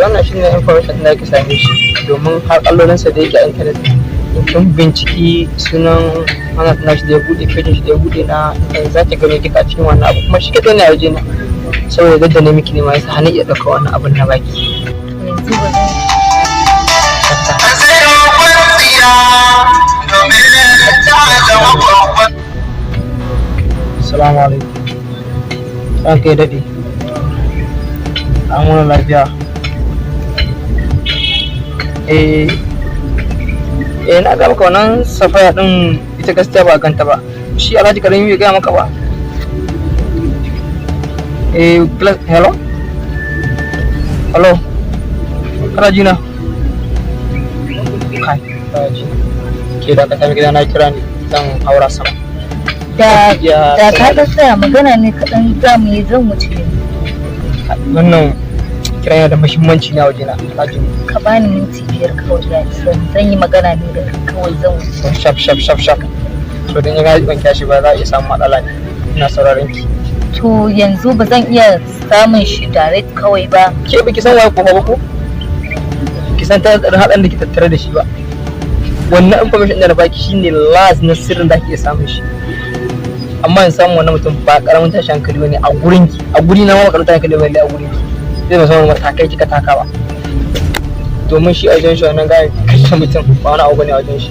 wannan shine information da ake same shi domin har kallolinsa da yake a internet kun binciki sunan hana nashi da ya bude page shi da ya bude na za ta gane duka cikin wannan abu kuma shi kadai ne a waje na saboda yadda ne miki ne ma yasa hana iya dauka wannan abun na baki yanzu ba zan Assalamu alaikum. Ranka ya daɗe. An wani lafiya. Na ga maka wannan safaya din ita gaskiya ba ganta ba. Shi Alhaji Karami bai gaya maka ba. Hello? Hello? Kana ji na? Kai, ke da ka tafi gida na kira ni zan haura sama. da ka ga tsaya magana ne kaɗan za mu yi zan wuce wannan kira yana da muhimmanci na waje na ka bani minti 5 kawai ya isa zan yi magana ne da kawai zan wuce shaf to dan ya ga ban kyashi ba za a iya samun matsala ne ina sauraron ki to yanzu ba zan iya samun shi direct kawai ba ke baki san waye ko ba ko ki san ta hadan da ki tattare da shi ba wannan information da na baki shine last na sirrin da ake samun shi amma in samu wannan mutum ba karamin tashi hankali bane a gurin ki a guri na ma ba karamin tashi hankali bane a gurin ki zai ba samu matakai kika taka ba domin shi a wajen shi wannan gaya kashe mutum ba wani abu bane a wajen shi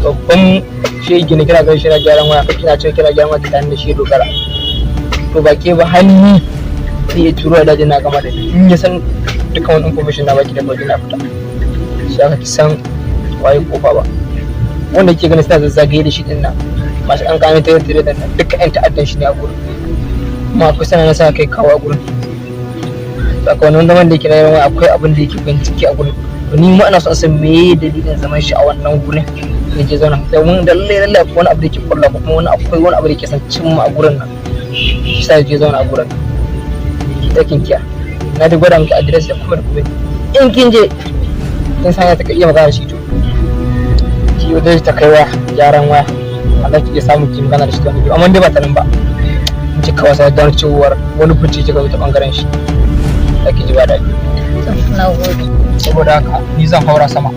babban shi gina kira ga shi na gyaran waya kina cewa kira gyaran waya da shi dogara to ba ke ba hannu sai ya turo da jina gama da in ya san dukkan wani information na baki da baki na fita shi aka ki san waye kofa ba wanda ke ganin suna zazzagaye da shi din nan masu an gane ta yadda da duka yan ta'addan shi ne a gurin kuma akwai sanar na sa kai kawo a gurin sakamakon zaman da yake na yawan akwai abin da yake bincike a gurin to ni ma ana son san me dalilin zaman shi a wannan gurin da ke zauna domin da lallai akwai wani abu da yake kulla ko kuma wani abu da yake san cimma a gurin nan shi sa yake zauna a gurin ki ta kinkiya na da gwada miki address da kuma in kin je kin san ya ta iya magana shi to ki wajen ta kai waya gyaran waya Allah ki iya samu ki magana da shi wani amma dai ba ta nan ba in ji kawai sai don cewar wani bincike ga ta bangaren shi da ki ji ba daɗi saboda haka ni zan haura sama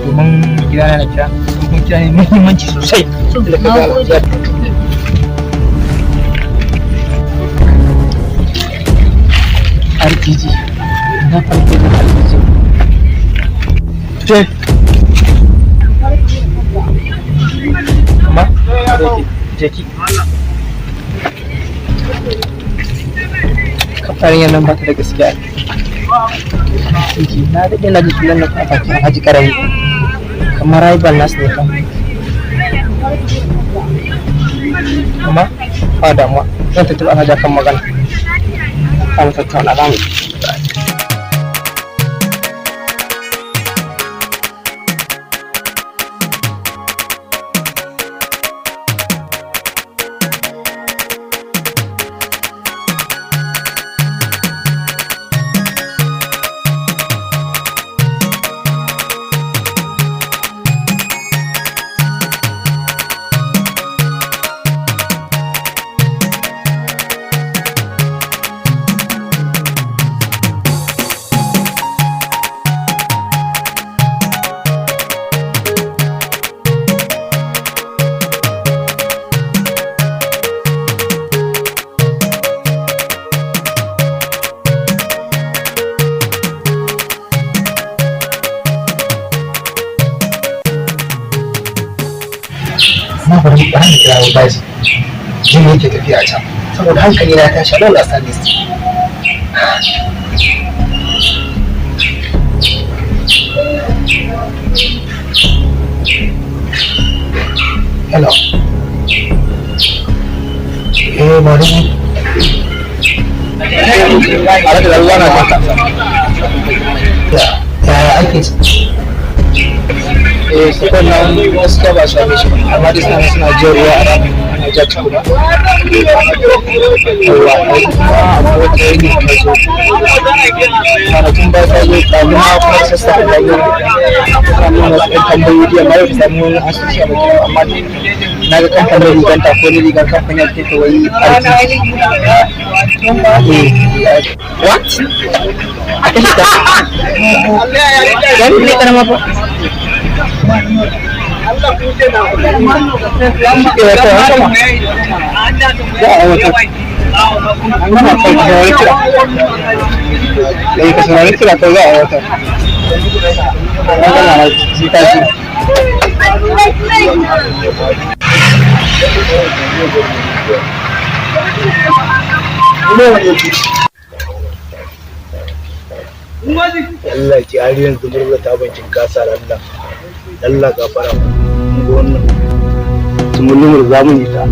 domin gidana na kira kuma kira ne muhimmanci sosai RPG na farko da RPG ce amma jeki kafarin yanan ba ta da gaskiya na daɗe na ji sunan na kafakin Haji Karami kamar rival nasu ne kan amma ba damuwa zan tattaba Alhaji kan magana kan tattauna zamu bari ba ni kira baji jini yake tafiya a can saboda hankali na tashi dole a sani su hello bari ala da ruwa na kanta ya ake sukan nan gaskiya ba su ake shi amma da suna jin ruwa a ranar ana ja cikin ruwa a kuma wata yi ne ta zo kwanakin ba ta zo kamun na kuma sassa da yi ta nuna wasu ɗan tambayoyi amma yau ta samu wani asusi a bakin amma na ga kamfanin riganta ko ni rigar kamfanin ta ta wai aiki what? a kashe ta wani ne karama ba Allah ki har yanzu murna ta bankin kasa Allah Allah gafara mu ga wannan tumulumur zamu yi ta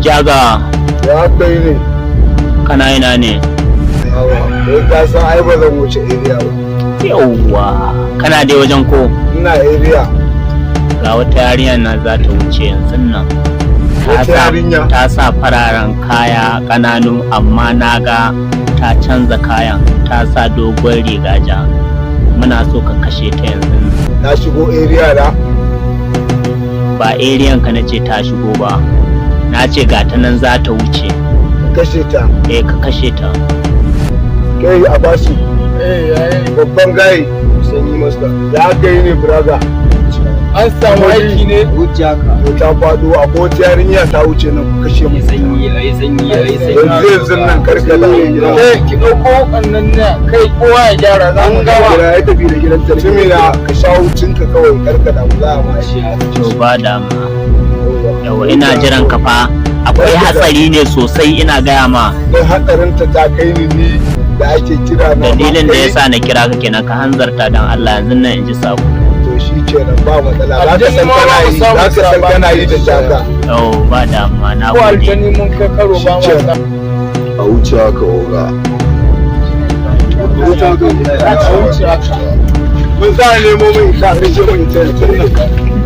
Jaga ya kai ne kana ina ne? Awa, kai ka san ai ba zan wuce area ba. Yawwa, kana dai wajen ko? Ina area. Ga wata yarinya na za ta wuce yanzu nan. Ta sa fararen kaya ƙananu amma na ga ta canza kayan ta sa dogon riga ja. Muna so ka kashe ta yanzu nan. Na shigo area da? Ba area ka nace ta shigo ba. Na ce ga ta nan za ta wuce. Kashe ta? Ka kashe ta. Kai a basu. Babban gaye sanyi masta. Ya kai ne brother. An samu aiki ne? hujja ka To ta faɗo a kowace yarinya ta wuce nan ku kashe mu. sanyi Yanzu nan karkata. ki dauko kannan na kai kowa ya gyara za mu gawa Ya tafi da gidan tarjimina ka sha wucinka kawai karkata mu za a mashi. To ba dama. Yawa ina jiran ka fa akwai hatsari ne sosai ina gaya ma. Don hatsarinta ta kai ni da ake kira na. Dalilin da yasa na kira ka kenan ka hanzarta dan Allah yanzu nan in ji sako. To shi kenan ba matsala za ka san kana yi za ka san kana yi da jaka. Yau ba dama na ko gode. aljani mun kai karo ba mu da A wuce haka oga. Mun za a nemo min ita ka ce min ita nan.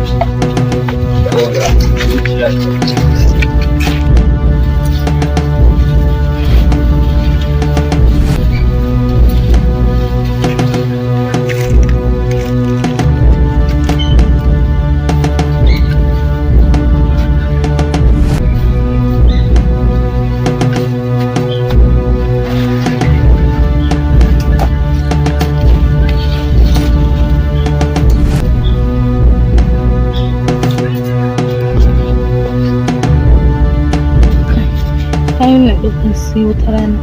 kayan na ɗaukan su wata rana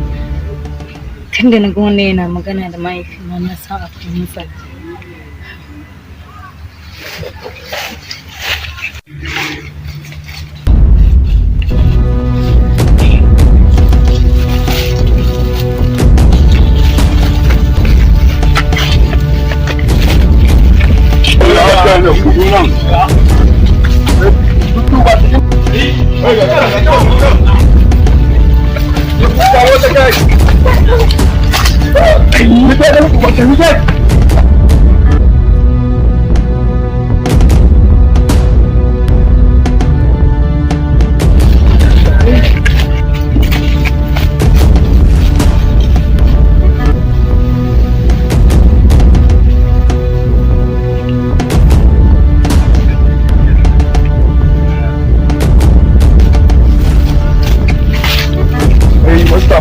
tun da na ga wannan yana magana da mahaifina na san akwai matsala.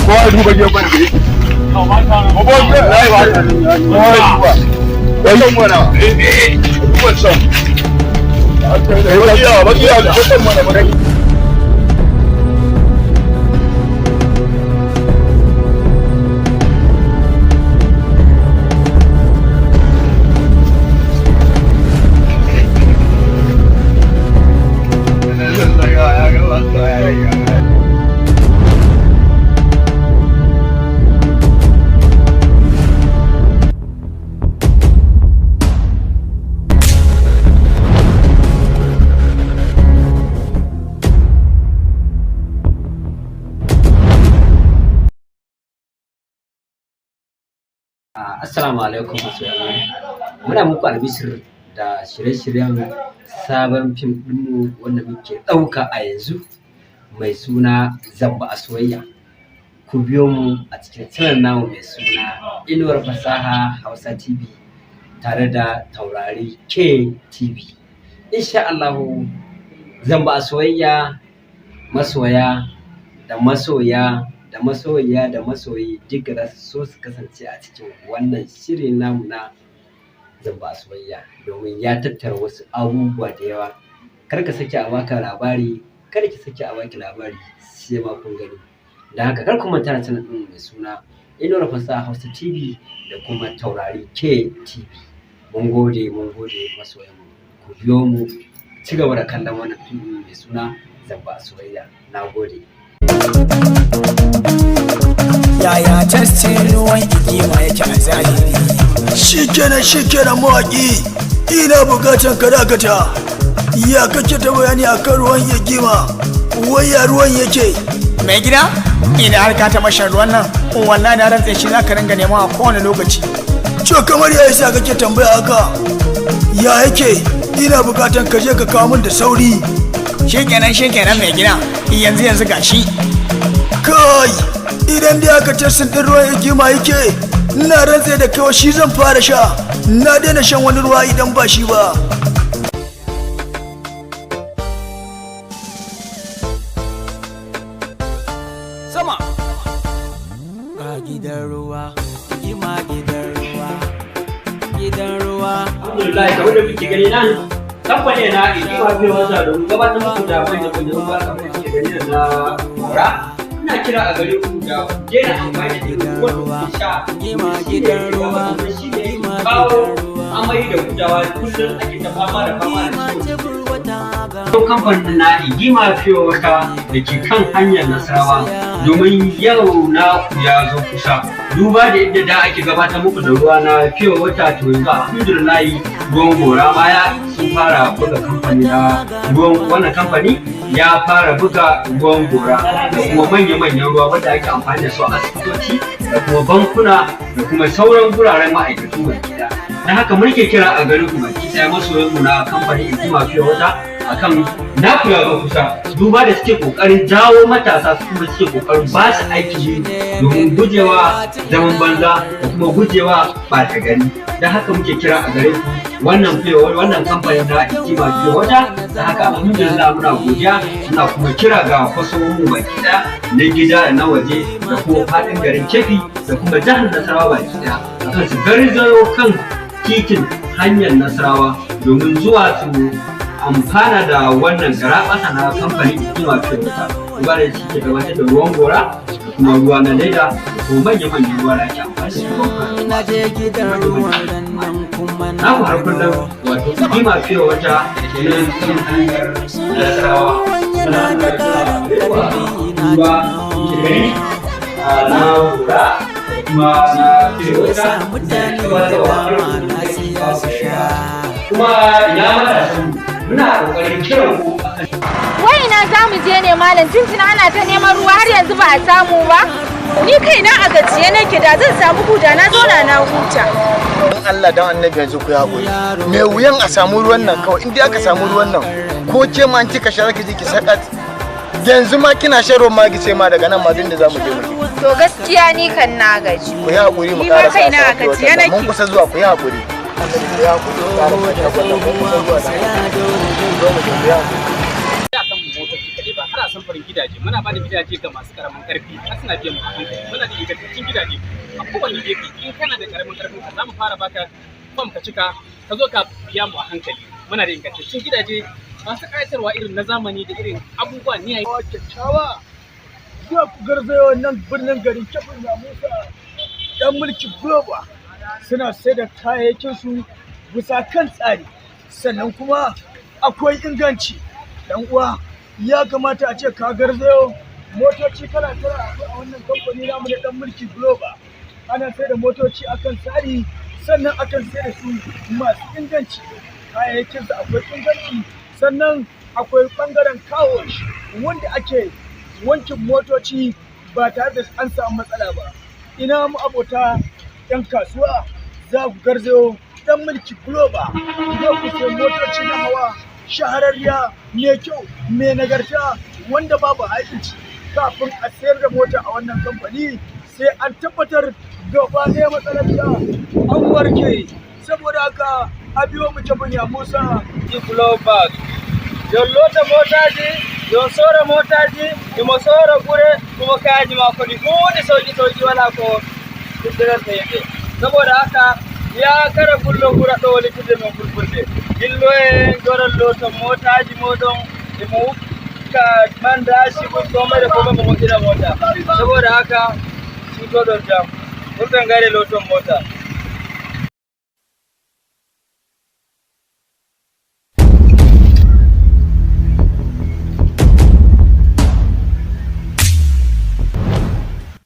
kowa duba gefen da yake Assalamu alaikum masoyan muna muku albishir da shirye-shiryen sabon fim ɗinmu wanda muke ɗauka a yanzu mai suna Zamba a Soyayya. Ku biyo mu a cikin channel namu mai suna Inuwar Fasaha Hausa TV tare da Taurari KTV. Insha Allahu Zamba a Soyayya masoya da masoya da masoyiya da masoyi duka za su so su kasance a cikin wannan shirin namu na Zamba a Soyayya domin ya tattara wasu abubuwa da yawa. Kar ka sake a baka labari, kar ki sake a baki labari sai ma kun gani. Da haka kar ku manta da channel ɗin mai suna Inuwar Fasaha Hausa TV da kuma Taurari KTV. Mun gode masoyan mu. Ku biyo mu ci gaba da kallon wannan fim mai suna Zamba a Soyayya. Na gode. Yaya tastin ruwan hikima yake a zahiri? Shikenan mawaƙi, ina bukatan ka dakata. Ya kake ta bayani akan ruwan hikima? Wai ya ruwan yake? Mai gida, ina har ka taɓa shan ruwan nan? Wallahi na rantse shi za ka ringa nema a kowane lokaci. Co kamar ya isa kake tambaya haka? Ya yake? Ina bukatan ka je ka kawo min da sauri. Shikenan mai gida, yanzu gashi. Kai, idan dai aka tashin ɗin ruwan hikima yake, ina rantse da kawai shi zan fara sha. Na daina shan wani ruwa idan ba shi ba. Sama ga gidan ruwa, hikima gidan ruwa. Alhamdulillah, kamar da kuke gani nan kamfani na hikima biyu wata domin gabatar muku da manyan ruwa kamar da kuke gani na mora. Ina kira a gare ku da daina amfani da irin wanda kuke sha gidan ruwa shi ne kawo amai da gudawa kullum ake ta fama da ciwon. Kamfanin na Igima Pure Water da ke kan hanyar Nasarawa domin yau na ya zo kusa. Duba da yadda da ake gabatar muku da ruwa na Pure Water to yanzu alhamdulillah ruwan gora ma ya sun fara buga kamfani na ruwan wannan kamfani ya fara buga ruwan gora da kuma manya-manyan ruwa wanda ake amfani da su a asibitoci da kuma bankuna da kuma sauran guraren ma'aikatu mai gida. Na haka muke kira a garin ku baki ɗaya masoyanmu na kamfanin Igima Pure Water akan naku ya zo kusa, duba da suke kokarin jawo matasa su kuma suke kokarin ba su aiki domin gujewa zaman banza da kuma gujewa ɓata gari. Da haka muke kira a gare ku wannan kamfanin na Igima Pure Water. Da haka alhamdulillah muna godiya, muna kuma kira ga kwasomin mu baki ɗaya na gida da na waje da kuma faɗin garin Kebbi da kuma jihar Nasarawa baki ɗaya akan su garzayo kan titin hanyar Nasarawa domin zuwa su amfana da wannan garaɓasa na kamfanin Igima Pure Water. Duba da shi ke gabatar da ruwan gora da kuma ruwa na leda da kuma manya-manyan ruwa da ake amfani da ruwan na ku har kullum wato Igima Pure Water da ke nan kan hanyar Nasarawa suna da ruwa shigari na gora da kuma na Pure Water da kuma ina matasan muna kokarin kiran ku akan wai ina za mu je ne malam tuntuna ana ta neman ruwa har yanzu ba a samu ba. Ni kaina a gajiye nake, da zan samu huta na zauna na huta. don Allah don annabi yanzu ku haƙuri. Me wuyan a samu ruwan nan kawai, in dai aka samu ruwan nan ko ke ma an kika shara ki je ki sakat. Yanzu ma kina shan ruwan ma ki ce ma daga nan ma din da zamu je mu. To gaskiya ni kan na gaji. Ku yi haƙuri mu Ni ma ƙara kaina a gajiye nake. Mun kusa zuwa, ku yi haƙuri. Ku yi haƙuri ku ƙara fata wannan mun kusa zuwa da. Zo mu je, ku yi haƙuri. alƙawarin gidaje, muna ba da gidaje ga masu ƙaramin ƙarfi har suna biyan mu a hankali. Muna da ingantaccen gidaje a kowane gefe. In kana da ƙaramin ƙarfin ka za mu fara baka fam ka cika ka zo ka biya mu a hankali. Muna da ingantaccen gidaje masu ƙayatarwa irin na zamani da irin abubuwa ni yayi. Kyakkyawa zuwa ku garzayo nan birnin garin Kebbi na Musa ɗan mulki Global suna sai da kayayyakin su bisa kan tsari sannan kuma akwai inganci. Dan uwa ya kamata a ce ka garzayo motoci kala kala a wannan kamfani namu na ɗan mulki Global. Ana sai da motoci akan tsari sannan akan sai da su masu inganci. Kayayyakin su akwai inganci sannan akwai ɓangaren kawo wanda ake wankin motoci ba tare da an samu matsala ba. Ina mu abota 'yan kasuwa za ku garzayo ɗan mulki Global za ku sai motoci na hawa shahararriya mai kyau mai nagarta wanda babu haikinci. Kafin a sayar da mota a wannan kamfani sai an tabbatar gaba ɗaya matsalarta an warke. Saboda haka a biyo mu Kebbi Musa Global. Don lota motaji, don sora motaji, imo sora gure, kuma kayaji mako ni wani sauki wala ko kudirar ta yake. Saboda haka ya kara kullum gura to wani kudin mai fulfulde. Illo e doron lota motaji modon imo ka manda shi ko komai da komai mu gida mota. Saboda haka shi to don jam. Mun gare loton mota.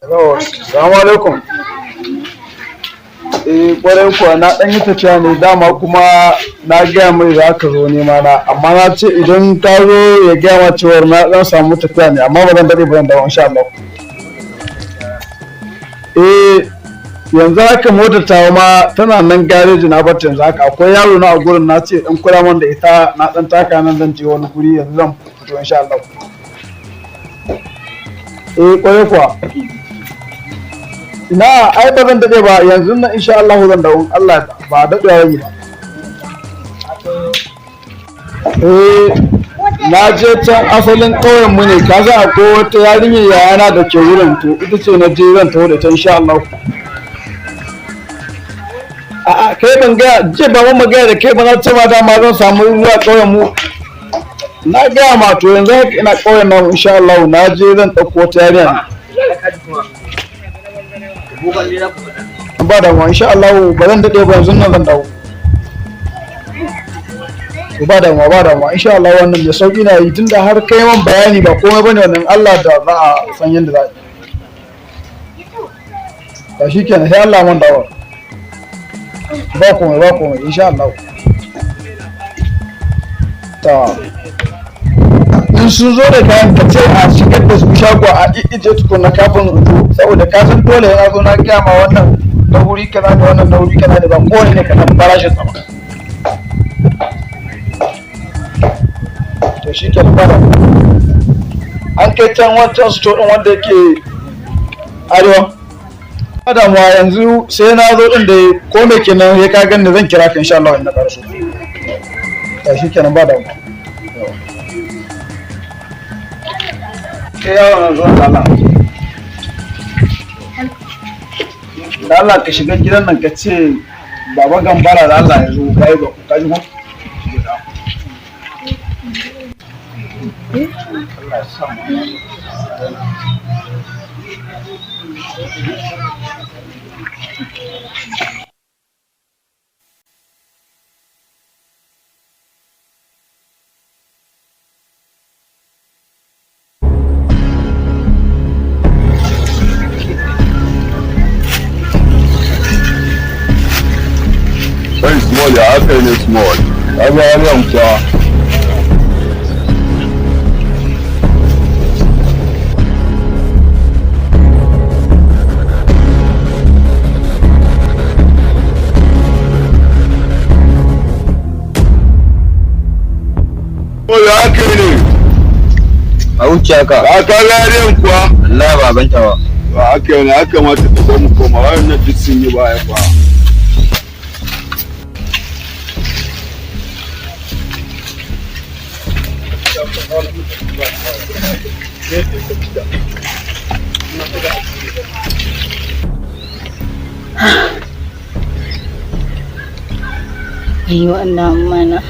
Assalamu alaikum. Kwarai kuwa na ɗan yi tafiya ne dama kuma na gaya mai za ka zo nema na amma na ce idan ka zo ya gaya ma cewar na ɗan samu tafiya ne amma ba zan daɗe ba zan dawo insha Allah. Yanzu haka motar ta ma tana nan gareji na bata yanzu haka akwai yaro na a gurin na ce ɗan kula man da ita na ɗan taka nan zan je wani guri yanzu zan fito insha Allah. Kwarai kuwa. Ina ai ba zan daɗe ba yanzu na insha Allah zan dawo Allah ba daɗewa yi ba. Na je can asalin ƙauyen mu ne ka za akwai wata yarinyar yayana da ke wurin to ita ce na je zan taho da ta insha Allah. A'a kai ban gaya je ba mun magana da kai ba na ce ma dama zan samu ruwa ƙauyen mu. Na gaya ma to yanzu haka ina ƙauyen namu insha Allah na je zan ɗauko wata yarinya. Ba da ma insha Allah ba zan daɗe ba yanzu nan zan dawo. Ba da ma insha Allah wannan da sauki na yi tunda har kai man bayani ba komai bane wannan Allah da za a san yadda za a yi. Ba shi kenan sai Allah man dawo. Ba komai insha Allah. Ta in sun zo da kayan ka ce a shigar da su shago a ije tukuna kafin rubu saboda ka san dole yana zo na gaya ma wannan da wuri kaza da wannan da wuri kaza da ba kowane ne ka san farashin sa ba. To shi ke fara an kai can wancan store din wanda yake arewa. Adamuwa yanzu sai na zo din da ko me kenan ya ka gani zan kira ka insha Allah in na karso. To shi kenan ba da mu. Kai yawon zuwa Allah. Da Allah ka shiga gidan nan ka ce baba gambara da Allah ya zo kai ba ka ji ko? Allah ya sa mu. Small ya aka yi ne small ya ga wani yamkuwa small ya aka yi ne a wuce haka ba ka ga yaren kuwa Allah ba banta ba ba aka yi ne ya kamata ta zo mu koma wannan duk sun yi baya ba Ayyo Allah mana.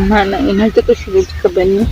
Mana ina ta shigo kika bani.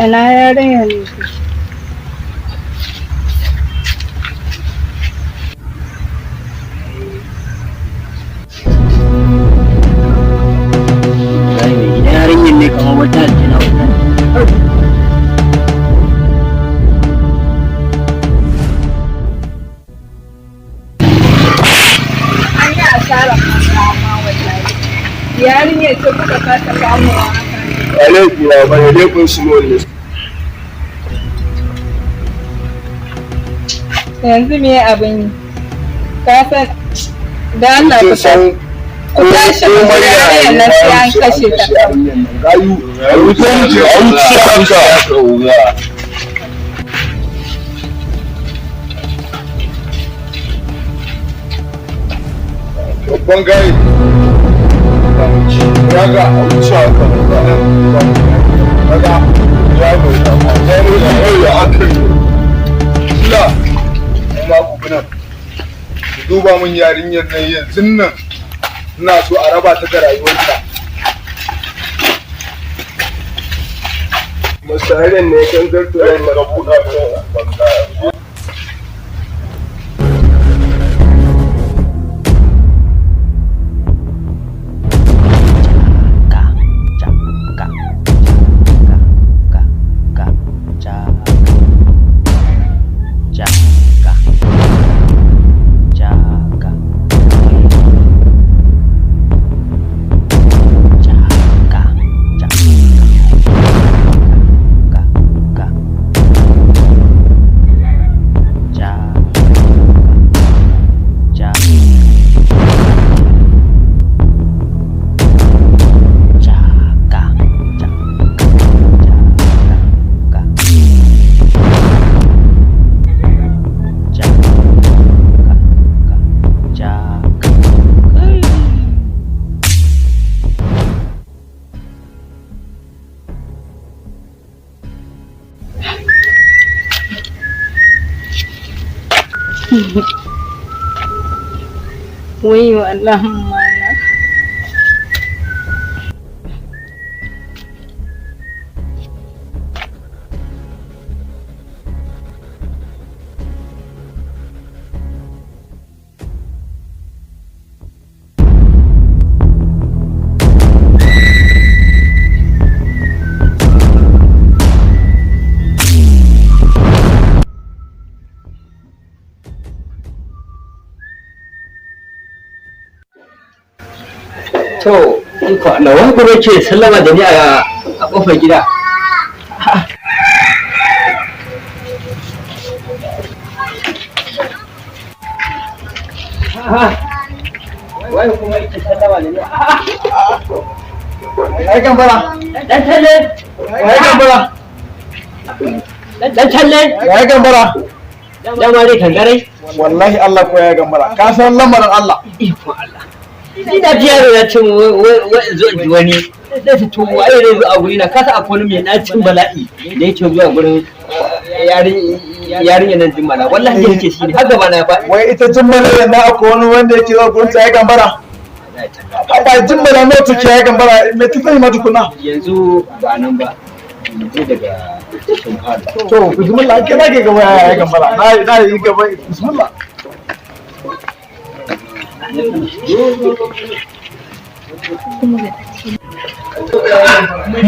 Ina yarinyar ne. Yarinyar ne kamar wata aljina wata. An yi asarar masama wallahi. Yarinyar ce kuka kasa samuwa. Alaiki ya bane dai kun small ne. Yanzu me abin yi? Ka san da Allah ku san ku tashi mu yarinyar nan sai an kashe ta. Gayu, a wuce haka. Babban gari. Raga a wuce haka. Raga, ya mai dama. Ya mai dama ya aka yi. Sula, kuma ku nan. Ku duba mun yarinyar nan yanzu nan. Ina so a raba ta da rayuwarta. Masarin ne kan zarto da marabuka ta banga. Wayyo Allah mana. To, iko na wani kuma ce sallama da ni a kofar gida. Wai kuma ita sallama da ni. Wai gambara. Dan talle. Wai gambara. Dan talle. Wai gambara. Dama dai kangarai. Wallahi Allah ko ya gambara. Ka san lamarin Allah. Iko Allah. Ina ji yaro ya ce zo ji wani da ta tuwo ai ne a guri na kasa akwai mai nacin bala'i da yake zuwa gurin yarinya nan jimmala wallahi yake shi ne har gaba na fa wai ita jimmala yana akwai wani wanda yake zuwa gurin ya gambara ba jimmala ne take ya gambara me tafi ma tukuna yanzu ba nan ba yanzu daga to bismillah ke nake gaba ya gambara na yi gaba bismillah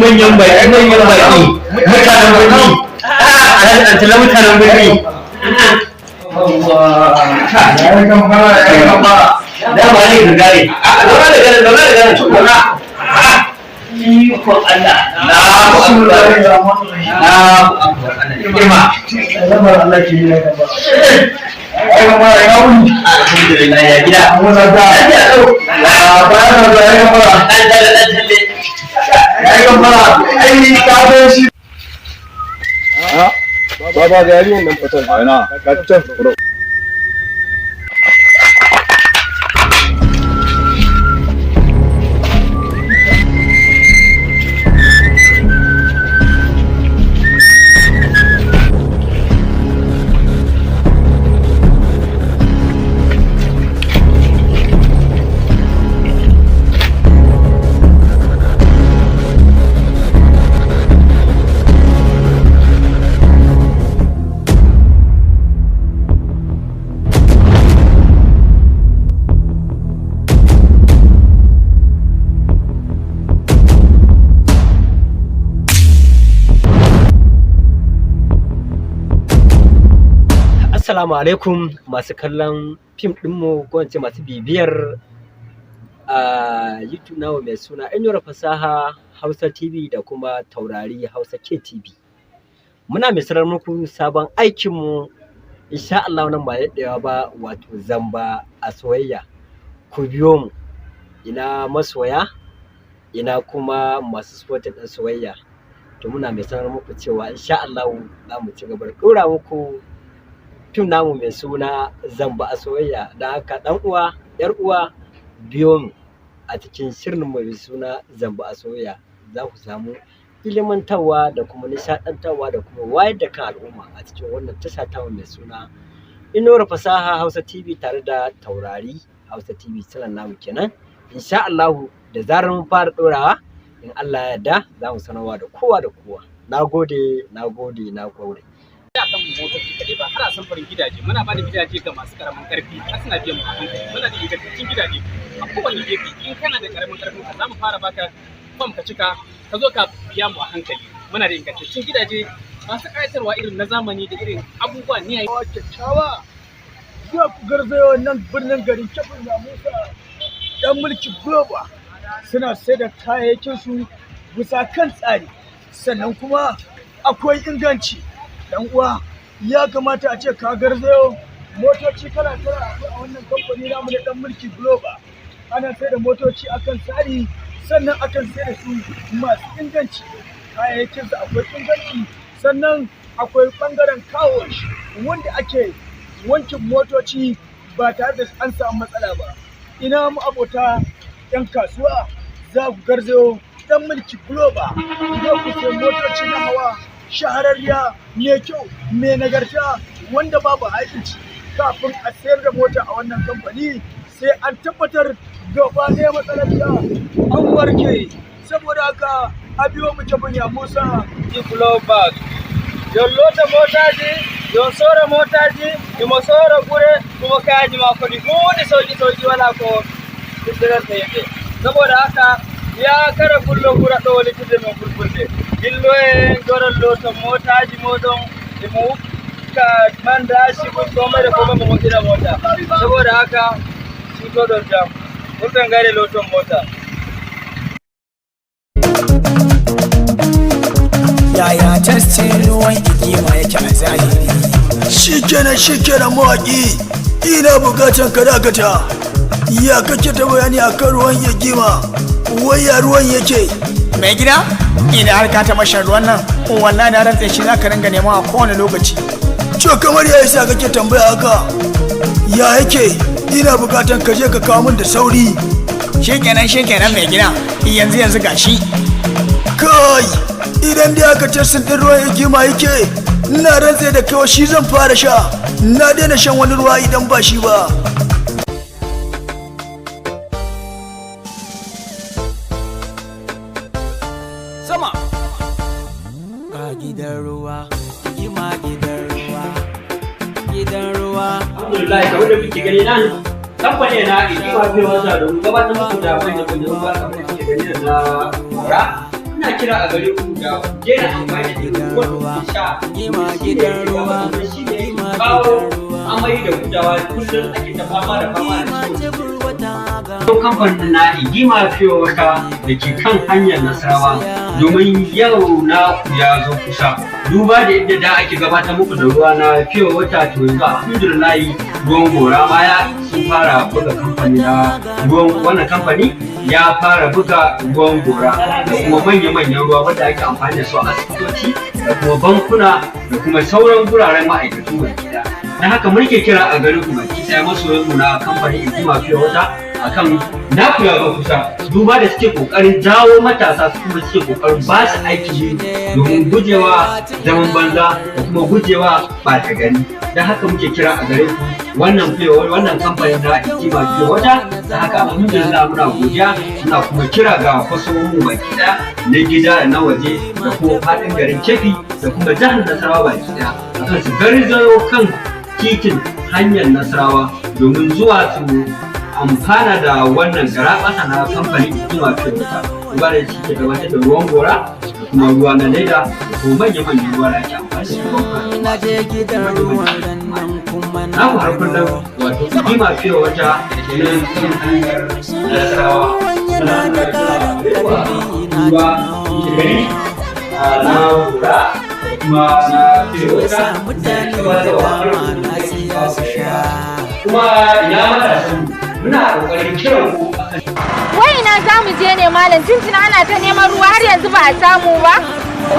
manyan baki mutanen birni an tala mutanen birni da ba ne ka gane zauna da gane tukuna ikon Allah na girma Allah ke yi ai mama ya wuni alhamdulillah ya gida mun da ya bayan da ya fara ai gambara ai ka ga shi baba ga yariyan nan fatan ina ka can bro Assalamu alaikum masu kallon fim ɗinmu ko wance masu bibiyar a YouTube namu mai suna Inura Fasaha Hausa TV da kuma Taurari Hausa KTV. Muna mai sanar muku sabon aikinmu insha Allah nan ba daɗewa ba wato zamba a soyayya. Ku biyo mu ina masoya ina kuma masu supporting ɗin soyayya. To muna mai sanar muku cewa insha Allah za mu ci gaba da ɗora muku fim namu mai suna zamba a soyayya. Da haka ɗan uwa yar uwa biyo mu a cikin shirin mai suna zamba a soyayya. Za ku samu ilimantarwa da kuma nishaɗantarwa da kuma wayar da kan al'umma a cikin wannan tasha tamu mai suna Inura Fasaha Hausa TV tare da Taurari Hausa TV salan namu kenan. Insha Allahu da zarar mun fara ɗorawa in Allah ya yarda za mu sanarwa da kowa da kowa. Nagode. Akan motoci kaɗai ba har a samfarin gidaje muna ba da gidaje ga masu karamin karfi har suna biyan mu a hankali muna da ingantaccen gidaje a kowane gefe in kana da karamin karfin ka za mu fara baka fam ka cika ka zo ka biya mu a hankali muna da ingantaccen gidaje masu ƙayatarwa irin na zamani da irin abubuwa ne yayi kyakkyawa zuwa ku garzayo nan birnin garin Kebbi na Musa dan mulki Global suna sai da kayayyakin su bisa kan tsari sannan kuma akwai inganci. Dan uwa ya kamata a ce ka garzayo motoci kala a wannan kamfani namu da dan mulki Global. Ana sai da motoci akan tsari sannan akan sai da su masu inganci. Kayayyakin su akwai inganci sannan akwai bangaren kawo wanda ake wankin motoci ba tare da an samu matsala ba. Ina mu abota yan kasuwa za ku garzayo dan mulki Global. Za ku sai motoci na hawa shahararriya mai kyau mai nagarta wanda babu haikinci. Kafin a sayar da mota a wannan kamfani sai an tabbatar gaba ɗaya matsalar da an warke. Saboda haka a biyo mu Kebbi Musa Global yon lota motaji yon sora motaji imo sora gure kuma kayaji ma kodi hude sauki wala ko tiddirar ta yake. Saboda haka ya kara kullo gura ɗo wani tidde mai fulfulde dillo e goron loton motaji moɗon imo ka manda shi komai da komai mu gina mota. Saboda haka shi to don jam mutan gare loton mota. Yaya tastin ruwan igima yake a zahiri? Shikenan mawaƙi ina bukatan ka dakata. Ya kake ta bayani akan ruwan igima? Wai ya ruwan yake? Mai gida, ina har ka taɓa shan ruwan nan, wallahi na rantse shi za ka ringa nema a kowane lokaci. To kamar ya isa kake tambaya haka? Ya yake? Ina bukatan ka je ka kawo min da sauri. Shikenan mai gida, yanzu gashi. Kai, idan dai aka testin ɗin ruwan igima yake, ina rantse da kai shi zan fara sha. Na daina shan wani ruwa idan ba shi ba. Sama ga gidan ruwa, ma gidan ruwa, gidan ruwa. Alhamdulillah, kamar da kuke gani nan kamfani na Igima Pure Water domin gabatar muku da manyan ruwa kamar da kuke gani na Gora. Ina kira a gare ku da ku daina amfani da ruwan da kuke sha. Gidan ruwa, shi ne kawo amai da gudawa kullum ake ta fama da ciwon. Kamfanin na Igima Pure Water da ke kan hanyar Nasarawa domin yau na ya zo kusa. Duba da yadda da ake gabatar muku da ruwa na Pure Water to yanzu alhamdulillah ruwan Gora ma ya sun fara buga kamfani na ruwan wannan kamfani ya fara buga ruwan Gora da kuma manya-manyan ruwa wanda ake amfani da su a asibitoci da kuma bankuna da kuma sauran guraren ma'aikatu mai gida. Na haka muke kira a gare ku baki ɗaya masoyanmu na kamfanin Igima Pure Water akan naku ya zo kusa, duba da suke kokarin jawo matasa su kuma suke kokarin ba su aiki domin gujewa zaman banza da kuma gujewa ɓata gari. Don haka muke kira a gare ku wannan kamfanin na Igima Pure Water. Da haka alhamdulillah muna godiya, muna kuma kira ga kwastomomin baki ɗaya na gida da na waje da kuma faɗin garin Kebbi da kuma jihar Nasarawa baki ɗaya akan su garzayo kan titin hanyar Nasarawa domin zuwa su amfana da wannan garaɓasa na kamfanin Igima Pure Water. Duba da shi ke gabatar da ruwan Gora da kuma ruwa na leda da kuma manya-manyan ruwa da ake amfani da su. Na ku har kullum wato Igima Pure Water da nan kan hanyar Nasarawa. Muna ruwa ke gani na Gora da kuma na Pure Water da kuma da kuma ina matasan muna kokarin kiran ku akan wai ina za mu je ne malam, tuntuna ana ta neman ruwa har yanzu ba a samu ba.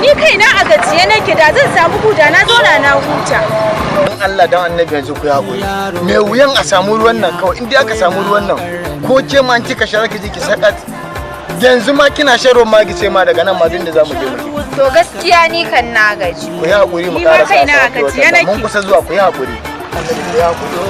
Ni kaina a gajiye nake, da zan samu guda na zauna na huta. Dan Allah dan Annabi yanzu ku haƙuri. Me wuyan a samu ruwan nan kawai, in dai aka samu ruwan nan ko ke ma an kika shara ki ji ki sakat. Yanzu ma kina shan ruwan magi ce ma daga nan ma da zamu je mu. To gaskiya ni kan na gaji. Ku yi haƙuri mu ƙara sa. Ni ma kaina a gajiye nake. Mun kusa zuwa, ku yi haƙuri. Allah ya haƙuri.